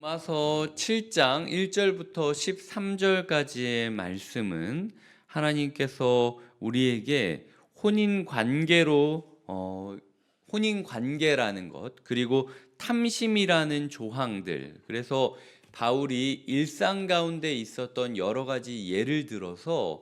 로마서 7장 1절부터 13절까지의 말씀은 하나님께서 우리에게 혼인 관계라는 것, 그리고 탐심이라는 조항들, 그래서 바울이 일상 가운데 있었던 여러 가지 예를 들어서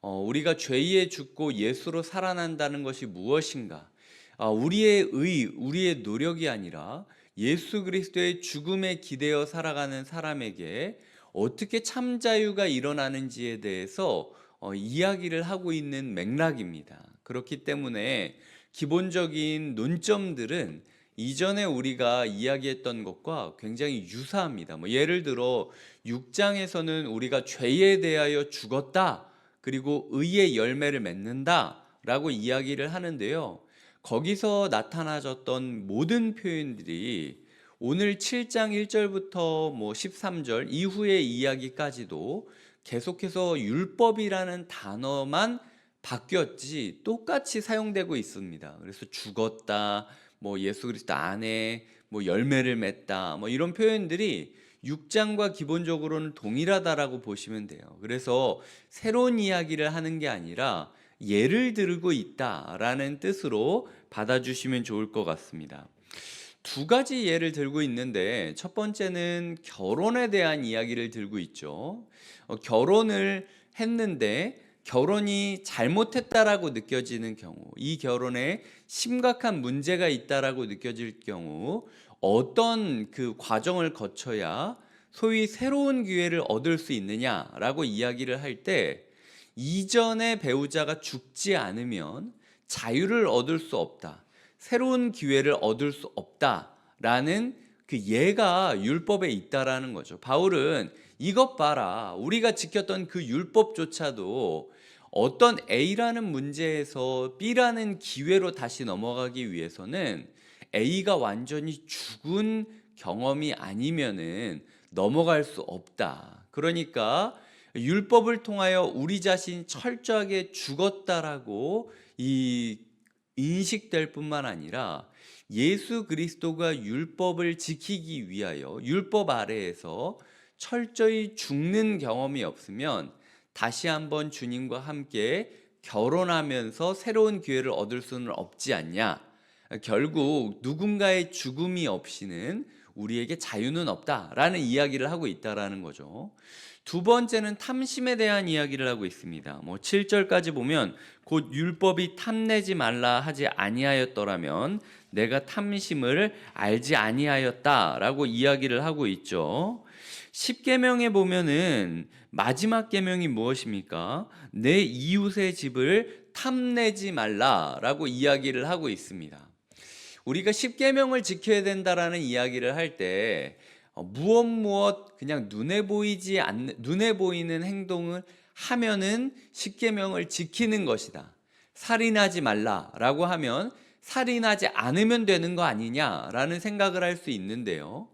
우리가 죄에 죽고 예수로 살아난다는 것이 무엇인가? 우리의 노력이 아니라 예수 그리스도의 죽음에 기대어 살아가는 사람에게 어떻게 참 자유가 일어나는지에 대해서 이야기를 하고 있는 맥락입니다. 그렇기 때문에 기본적인 논점들은 이전에 우리가 이야기했던 것과 굉장히 유사합니다. 예를 들어 6장에서는 우리가 죄에 대하여 죽었다, 그리고 의의 열매를 맺는다라고 이야기를 하는데요. 거기서 나타나졌던 모든 표현들이 오늘 7장 1절부터 13절 이후의 이야기까지도 계속해서 율법이라는 단어만 바뀌었지 똑같이 사용되고 있습니다. 그래서 죽었다, 예수 그리스도 안에 열매를 맺다, 이런 표현들이 6장과 기본적으로는 동일하다라고 보시면 돼요. 그래서 새로운 이야기를 하는 게 아니라 예를 들고 있다라는 뜻으로 받아주시면 좋을 것 같습니다. 두 가지 예를 들고 있는데, 첫 번째는 결혼에 대한 이야기를 들고 있죠. 결혼을 했는데 결혼이 잘못했다라고 느껴지는 경우, 이 결혼에 심각한 문제가 있다라고 느껴질 경우 어떤 그 과정을 거쳐야 소위 새로운 기회를 얻을 수 있느냐라고 이야기를 할 때, 이전의 배우자가 죽지 않으면 자유를 얻을 수 없다, 새로운 기회를 얻을 수 없다라는 그 예가 율법에 있다라는 거죠. 바울은 이것 봐라, 우리가 지켰던 그 율법조차도 어떤 A라는 문제에서 B라는 기회로 다시 넘어가기 위해서는 A가 완전히 죽은 경험이 아니면은 넘어갈 수 없다. 그러니까 율법을 통하여 우리 자신이 철저하게 죽었다라고 이 인식될 뿐만 아니라 예수 그리스도가 율법을 지키기 위하여 율법 아래에서 철저히 죽는 경험이 없으면 다시 한번 주님과 함께 결혼하면서 새로운 기회를 얻을 수는 없지 않냐. 결국 누군가의 죽음이 없이는 우리에게 자유는 없다라는 이야기를 하고 있다라는 거죠. 두 번째는 탐심에 대한 이야기를 하고 있습니다. 7절까지 보면 곧 율법이 탐내지 말라 하지 아니하였더라면 내가 탐심을 알지 아니하였다라고 이야기를 하고 있죠. 10계명에 보면은 마지막 계명이 무엇입니까? 내 이웃의 집을 탐내지 말라라고 이야기를 하고 있습니다. 우리가 10계명을 지켜야 된다라는 이야기를 할 때 무엇 그냥 눈에 보이는 행동을 하면은 10계명을 지키는 것이다. 살인하지 말라라고 하면 살인하지 않으면 되는 거 아니냐라는 생각을 할 수 있는데요.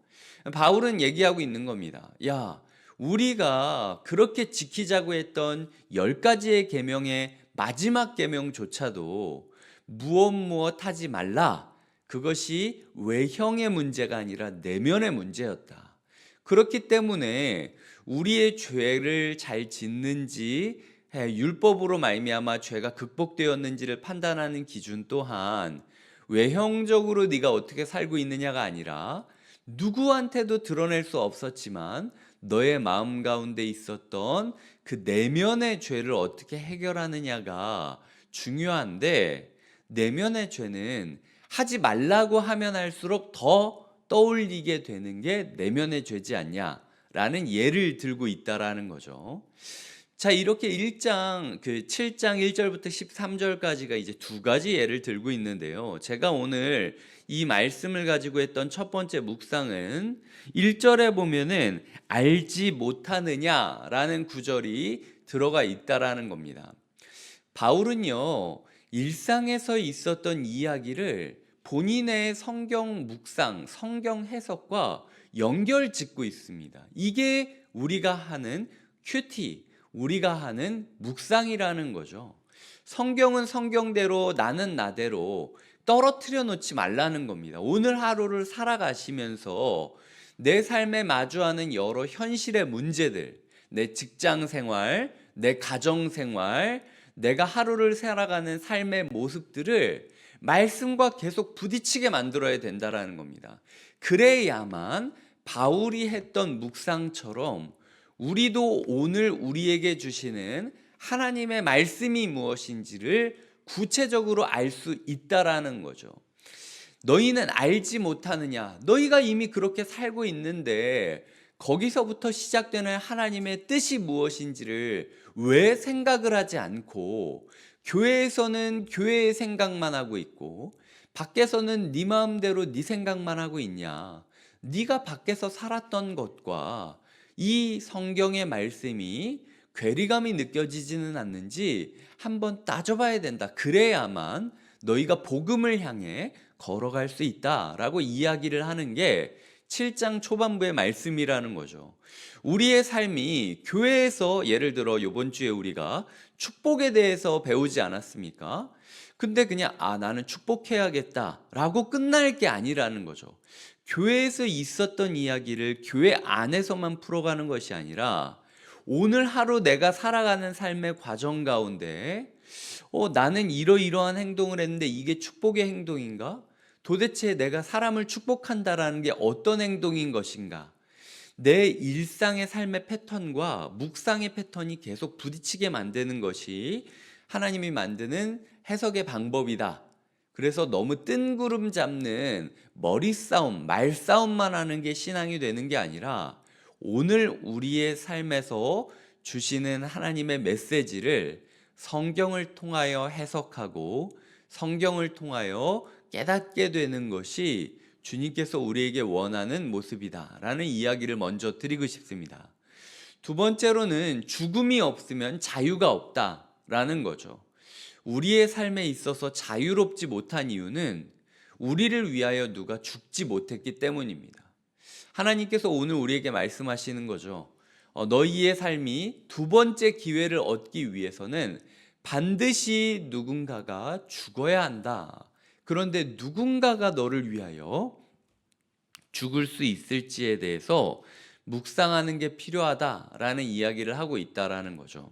바울은 얘기하고 있는 겁니다. 야, 우리가 그렇게 지키자고 했던 10가지의 계명의 마지막 계명조차도 무엇 하지 말라, 그것이 외형의 문제가 아니라 내면의 문제였다. 그렇기 때문에 우리의 죄를 잘 짓는지, 율법으로 말미암아 죄가 극복되었는지를 판단하는 기준 또한 외형적으로 네가 어떻게 살고 있느냐가 아니라 누구한테도 드러낼 수 없었지만 너의 마음 가운데 있었던 그 내면의 죄를 어떻게 해결하느냐가 중요한데, 내면의 죄는 하지 말라고 하면 할수록 더 떠올리게 되는 게 내면의 죄지 않냐라는 예를 들고 있다라는 거죠. 자, 이렇게 7장 1절부터 13절까지가 이제 두 가지 예를 들고 있는데요. 제가 오늘 이 말씀을 가지고 했던 첫 번째 묵상은 1절에 보면은 알지 못하느냐라는 구절이 들어가 있다라는 겁니다. 바울은요, 일상에서 있었던 이야기를 본인의 성경 묵상, 성경 해석과 연결 짓고 있습니다. 이게 우리가 하는 큐티, 우리가 하는 묵상이라는 거죠. 성경은 성경대로, 나는 나대로 떨어뜨려 놓지 말라는 겁니다. 오늘 하루를 살아가시면서 내 삶에 마주하는 여러 현실의 문제들, 내 직장 생활, 내 가정 생활, 내가 하루를 살아가는 삶의 모습들을 말씀과 계속 부딪히게 만들어야 된다라는 겁니다. 그래야만 바울이 했던 묵상처럼 우리도 오늘 우리에게 주시는 하나님의 말씀이 무엇인지를 구체적으로 알 수 있다라는 거죠. 너희는 알지 못하느냐? 너희가 이미 그렇게 살고 있는데 거기서부터 시작되는 하나님의 뜻이 무엇인지를 왜 생각을 하지 않고 교회에서는 교회의 생각만 하고 있고 밖에서는 네 마음대로 네 생각만 하고 있냐? 네가 밖에서 살았던 것과 이 성경의 말씀이 괴리감이 느껴지지는 않는지 한번 따져봐야 된다. 그래야만 너희가 복음을 향해 걸어갈 수 있다라고 이야기를 하는 게 7장 초반부의 말씀이라는 거죠. 우리의 삶이 교회에서 예를 들어 이번 주에 우리가 축복에 대해서 배우지 않았습니까? 근데 그냥 나는 축복해야겠다라고 끝날 게 아니라는 거죠. 교회에서 있었던 이야기를 교회 안에서만 풀어가는 것이 아니라 오늘 하루 내가 살아가는 삶의 과정 가운데 나는 이러이러한 행동을 했는데 이게 축복의 행동인가? 도대체 내가 사람을 축복한다라는 게 어떤 행동인 것인가? 내 일상의 삶의 패턴과 묵상의 패턴이 계속 부딪히게 만드는 것이 하나님이 만드는 해석의 방법이다. 그래서 너무 뜬구름 잡는 머리 싸움, 말 싸움만 하는 게 신앙이 되는 게 아니라 오늘 우리의 삶에서 주시는 하나님의 메시지를 성경을 통하여 해석하고 성경을 통하여 깨닫게 되는 것이 주님께서 우리에게 원하는 모습이다라는 이야기를 먼저 드리고 싶습니다. 두 번째로는 죽음이 없으면 자유가 없다라는 거죠. 우리의 삶에 있어서 자유롭지 못한 이유는 우리를 위하여 누가 죽지 못했기 때문입니다. 하나님께서 오늘 우리에게 말씀하시는 거죠. 너희의 삶이 두 번째 기회를 얻기 위해서는 반드시 누군가가 죽어야 한다. 그런데 누군가가 너를 위하여 죽을 수 있을지에 대해서 묵상하는 게 필요하다라는 이야기를 하고 있다라는 거죠.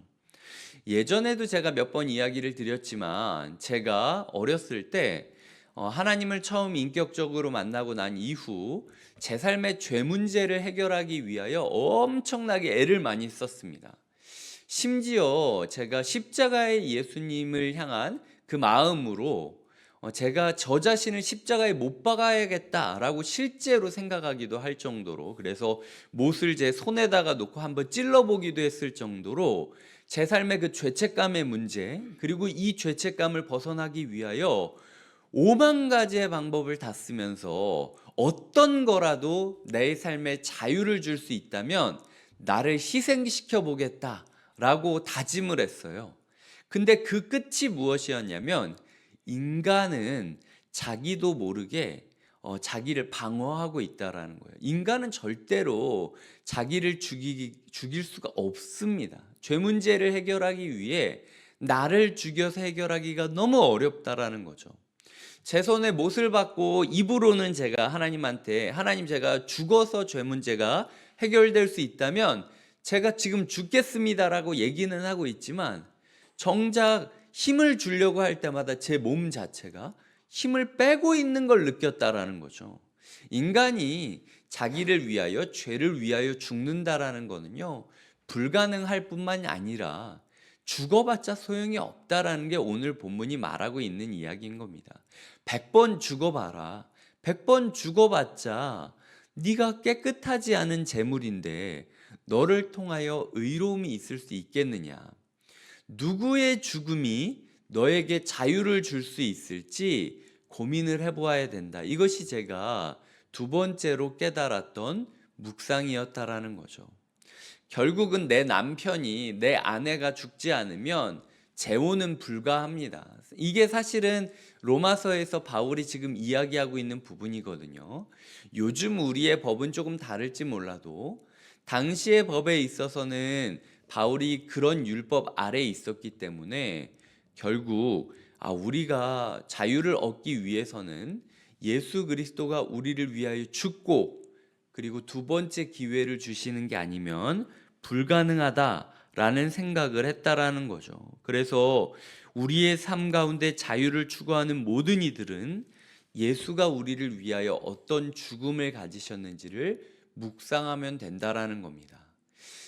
예전에도 제가 몇 번 이야기를 드렸지만 제가 어렸을 때 하나님을 처음 인격적으로 만나고 난 이후 제 삶의 죄 문제를 해결하기 위하여 엄청나게 애를 많이 썼습니다. 심지어 제가 십자가의 예수님을 향한 그 마음으로 제가 저 자신을 십자가에 못 박아야겠다라고 실제로 생각하기도 할 정도로, 그래서 못을 제 손에다가 놓고 한번 찔러보기도 했을 정도로 제 삶의 그 죄책감의 문제, 그리고 이 죄책감을 벗어나기 위하여 5만 가지의 방법을 다 쓰면서 어떤 거라도 내 삶에 자유를 줄 수 있다면 나를 희생시켜 보겠다라고 다짐을 했어요. 근데 그 끝이 무엇이었냐면 인간은 자기도 모르게 자기를 방어하고 있다라는 거예요. 인간은 절대로 자기를 죽일 수가 없습니다. 죄 문제를 해결하기 위해 나를 죽여서 해결하기가 너무 어렵다라는 거죠. 제 손에 못을 받고 입으로는 제가 하나님한테 하나님 제가 죽어서 죄 문제가 해결될 수 있다면 제가 지금 죽겠습니다라고 얘기는 하고 있지만 정작 힘을 주려고 할 때마다 제 몸 자체가 힘을 빼고 있는 걸 느꼈다라는 거죠. 인간이 자기를 위하여 죄를 위하여 죽는다라는 거는요 불가능할 뿐만이 아니라 죽어봤자 소용이 없다라는 게 오늘 본문이 말하고 있는 이야기인 겁니다. 100번 죽어봐라. 100번 죽어봤자 네가 깨끗하지 않은 재물인데 너를 통하여 의로움이 있을 수 있겠느냐. 누구의 죽음이 너에게 자유를 줄 수 있을지 고민을 해보아야 된다. 이것이 제가 두 번째로 깨달았던 묵상이었다라는 거죠. 결국은 내 남편이 내 아내가 죽지 않으면 재혼은 불가합니다. 이게 사실은 로마서에서 바울이 지금 이야기하고 있는 부분이거든요. 요즘 우리의 법은 조금 다를지 몰라도 당시의 법에 있어서는 바울이 그런 율법 아래에 있었기 때문에 결국 우리가 자유를 얻기 위해서는 예수 그리스도가 우리를 위하여 죽고 그리고 두 번째 기회를 주시는 게 아니면 불가능하다라는 생각을 했다라는 거죠. 그래서 우리의 삶 가운데 자유를 추구하는 모든 이들은 예수가 우리를 위하여 어떤 죽음을 가지셨는지를 묵상하면 된다라는 겁니다.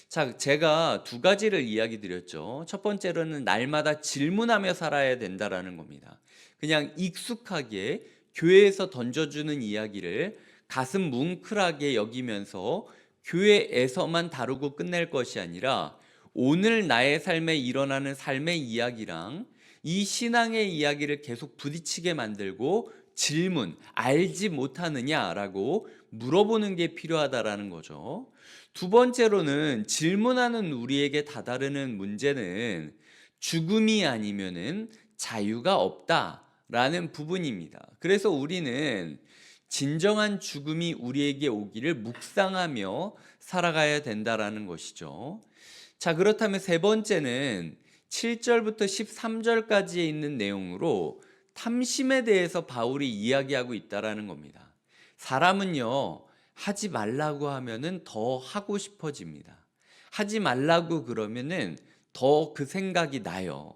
자, 제가 두 가지를 이야기 드렸죠. 첫 번째로는 날마다 질문하며 살아야 된다라는 겁니다. 그냥 익숙하게 교회에서 던져주는 이야기를 가슴 뭉클하게 여기면서 교회에서만 다루고 끝낼 것이 아니라 오늘 나의 삶에 일어나는 삶의 이야기랑 이 신앙의 이야기를 계속 부딪히게 만들고 질문, 알지 못하느냐라고 물어보는 게 필요하다라는 거죠. 두 번째로는 질문하는 우리에게 다다르는 문제는 죽음이 아니면은 자유가 없다라는 부분입니다. 그래서 우리는 진정한 죽음이 우리에게 오기를 묵상하며 살아가야 된다라는 것이죠. 자, 그렇다면 세 번째는 7절부터 13절까지에 있는 내용으로 탐심에 대해서 바울이 이야기하고 있다라는 겁니다. 사람은요, 하지 말라고 하면은 더 하고 싶어집니다. 하지 말라고 그러면은 더 그 생각이 나요.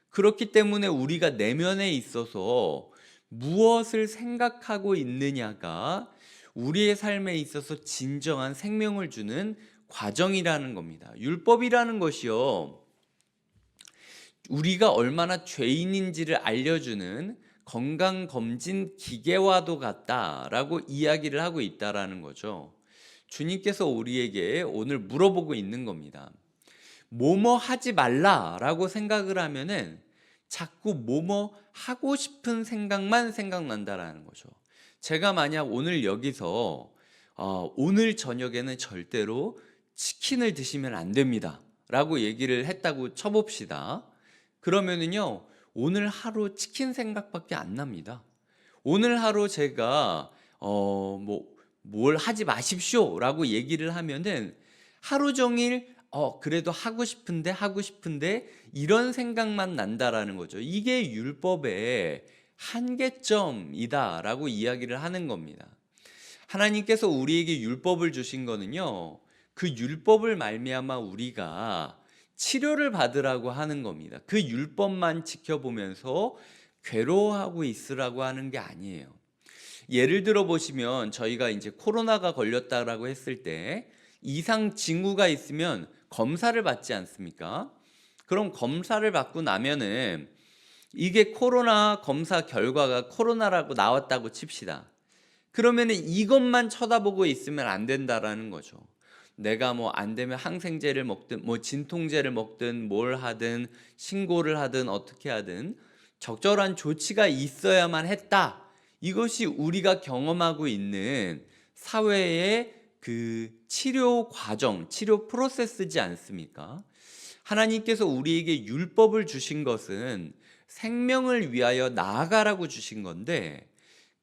그렇기 때문에 우리가 내면에 있어서 무엇을 생각하고 있느냐가 우리의 삶에 있어서 진정한 생명을 주는 과정이라는 겁니다. 율법이라는 것이요, 우리가 얼마나 죄인인지를 알려주는 건강검진 기계와도 같다라고 이야기를 하고 있다라는 거죠. 주님께서 우리에게 오늘 물어보고 있는 겁니다. 뭐뭐 하지 말라라고 생각을 하면은 자꾸 뭐뭐 하고 싶은 생각만 생각난다라는 거죠. 제가 만약 오늘 여기서 오늘 저녁에는 절대로 치킨을 드시면 안 됩니다 라고 얘기를 했다고 쳐봅시다. 그러면은요, 오늘 하루 치킨 생각밖에 안 납니다. 오늘 하루 제가 뭘 하지 마십시오 라고 얘기를 하면은 하루 종일 그래도 하고 싶은데 이런 생각만 난다라는 거죠. 이게 율법의 한계점이다라고 이야기를 하는 겁니다. 하나님께서 우리에게 율법을 주신 거는요, 그 율법을 말미암아 우리가 치료를 받으라고 하는 겁니다. 그 율법만 지켜보면서 괴로워하고 있으라고 하는 게 아니에요. 예를 들어 보시면 저희가 이제 코로나가 걸렸다라고 했을 때 이상 징후가 있으면 검사를 받지 않습니까? 그럼 검사를 받고 나면은 이게 코로나 검사 결과가 코로나라고 나왔다고 칩시다. 그러면은 이것만 쳐다보고 있으면 안 된다라는 거죠. 내가 안 되면 항생제를 먹든 진통제를 먹든 뭘 하든 신고를 하든 어떻게 하든 적절한 조치가 있어야만 했다. 이것이 우리가 경험하고 있는 사회의 그 치료 과정, 치료 프로세스지 않습니까? 하나님께서 우리에게 율법을 주신 것은 생명을 위하여 나아가라고 주신 건데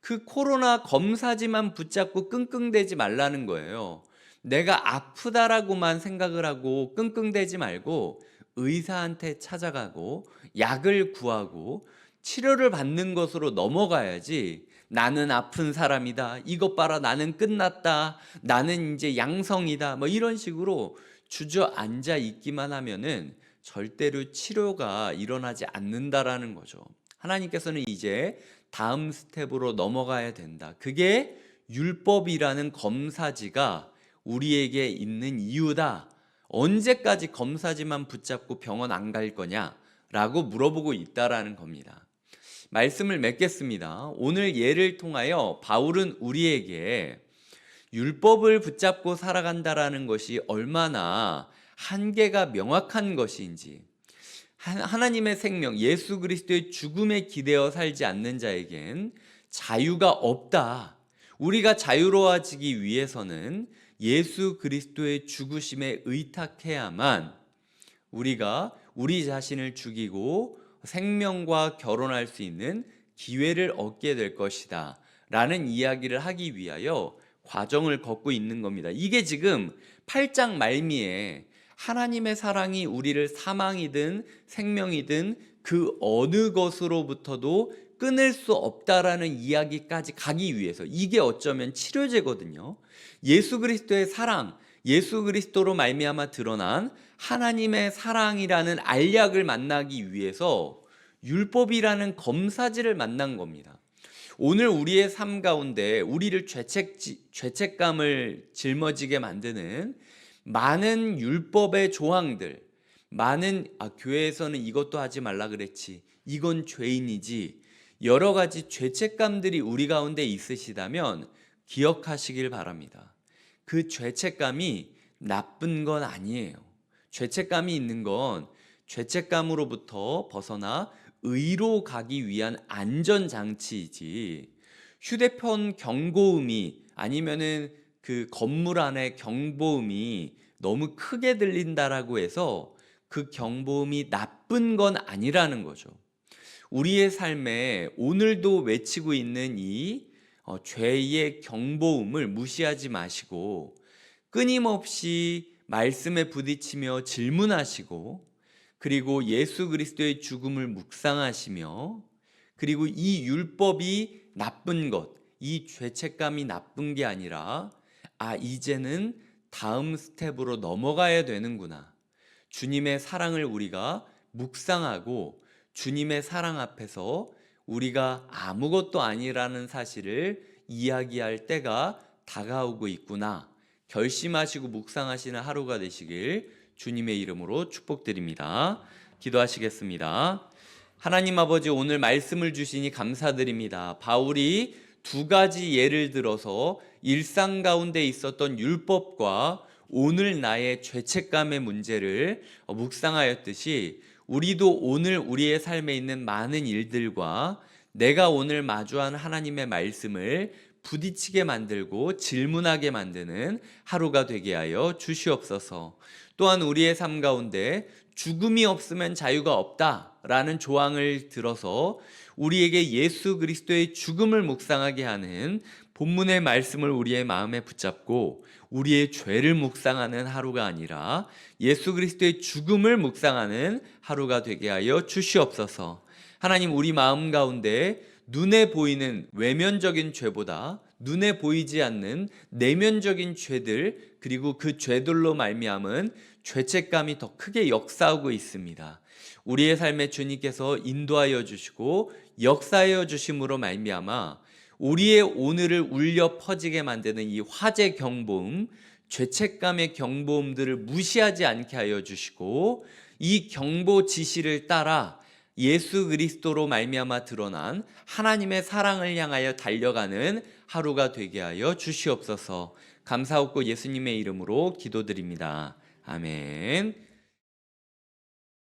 그 코로나 검사지만 붙잡고 끙끙대지 말라는 거예요. 내가 아프다라고만 생각을 하고 끙끙대지 말고 의사한테 찾아가고 약을 구하고 치료를 받는 것으로 넘어가야지. 나는 아픈 사람이다. 이것 봐라. 나는 끝났다. 나는 이제 양성이다. 이런 식으로 주저앉아 있기만 하면은 절대로 치료가 일어나지 않는다라는 거죠. 하나님께서는 이제 다음 스텝으로 넘어가야 된다. 그게 율법이라는 검사지가 우리에게 있는 이유다. 언제까지 검사지만 붙잡고 병원 안 갈 거냐라고 물어보고 있다라는 겁니다. 말씀을 맺겠습니다. 오늘 예를 통하여 바울은 우리에게 율법을 붙잡고 살아간다라는 것이 얼마나 한계가 명확한 것인지, 하나님의 생명, 예수 그리스도의 죽음에 기대어 살지 않는 자에겐 자유가 없다. 우리가 자유로워지기 위해서는 예수 그리스도의 죽으심에 의탁해야만 우리가 우리 자신을 죽이고 생명과 결혼할 수 있는 기회를 얻게 될 것이다 라는 이야기를 하기 위하여 과정을 걷고 있는 겁니다. 이게 지금 8장 말미에 하나님의 사랑이 우리를 사망이든 생명이든 그 어느 것으로부터도 끊을 수 없다라는 이야기까지 가기 위해서, 이게 어쩌면 치료제거든요. 예수 그리스도의 사랑, 예수 그리스도로 말미암아 드러난 하나님의 사랑이라는 알약을 만나기 위해서 율법이라는 검사지를 만난 겁니다. 오늘 우리의 삶 가운데 우리를 죄책감을 짊어지게 만드는 많은 율법의 조항들, 많은 교회에서는 이것도 하지 말라 그랬지, 이건 죄인이지, 여러 가지 죄책감들이 우리 가운데 있으시다면 기억하시길 바랍니다. 그 죄책감이 나쁜 건 아니에요. 죄책감이 있는 건 죄책감으로부터 벗어나 의로 가기 위한 안전장치이지, 휴대폰 경고음이 아니면은 그 건물 안에 경보음이 너무 크게 들린다라고 해서 그 경보음이 나쁜 건 아니라는 거죠. 우리의 삶에 오늘도 외치고 있는 이 죄의 경보음을 무시하지 마시고 끊임없이 말씀에 부딪히며 질문하시고, 그리고 예수 그리스도의 죽음을 묵상하시며, 그리고 이 율법이 나쁜 것, 이 죄책감이 나쁜 게 아니라 이제는 다음 스텝으로 넘어가야 되는구나, 주님의 사랑을 우리가 묵상하고 주님의 사랑 앞에서 우리가 아무것도 아니라는 사실을 이야기할 때가 다가오고 있구나 결심하시고 묵상하시는 하루가 되시길 주님의 이름으로 축복드립니다. 기도하시겠습니다. 하나님 아버지, 오늘 말씀을 주시니 감사드립니다. 바울이 두 가지 예를 들어서 일상 가운데 있었던 율법과 오늘 나의 죄책감의 문제를 묵상하였듯이, 우리도 오늘 우리의 삶에 있는 많은 일들과 내가 오늘 마주한 하나님의 말씀을 부딪히게 만들고 질문하게 만드는 하루가 되게 하여 주시옵소서. 또한 우리의 삶 가운데 죽음이 없으면 자유가 없다라는 조항을 들어서 우리에게 예수 그리스도의 죽음을 묵상하게 하는 본문의 말씀을 우리의 마음에 붙잡고 우리의 죄를 묵상하는 하루가 아니라 예수 그리스도의 죽음을 묵상하는 하루가 되게 하여 주시옵소서. 하나님, 우리 마음 가운데 눈에 보이는 외면적인 죄보다 눈에 보이지 않는 내면적인 죄들, 그리고 그 죄들로 말미암은 죄책감이 더 크게 역사하고 있습니다. 우리의 삶에 주님께서 인도하여 주시고 역사하여 주심으로 말미암아 우리의 오늘을 울려 퍼지게 만드는 이 화재 경보음, 죄책감의 경보음들을 무시하지 않게 하여 주시고, 이 경보 지시를 따라 예수 그리스도로 말미암아 드러난 하나님의 사랑을 향하여 달려가는 하루가 되게 하여 주시옵소서. 감사하고 예수님의 이름으로 기도드립니다. 아멘.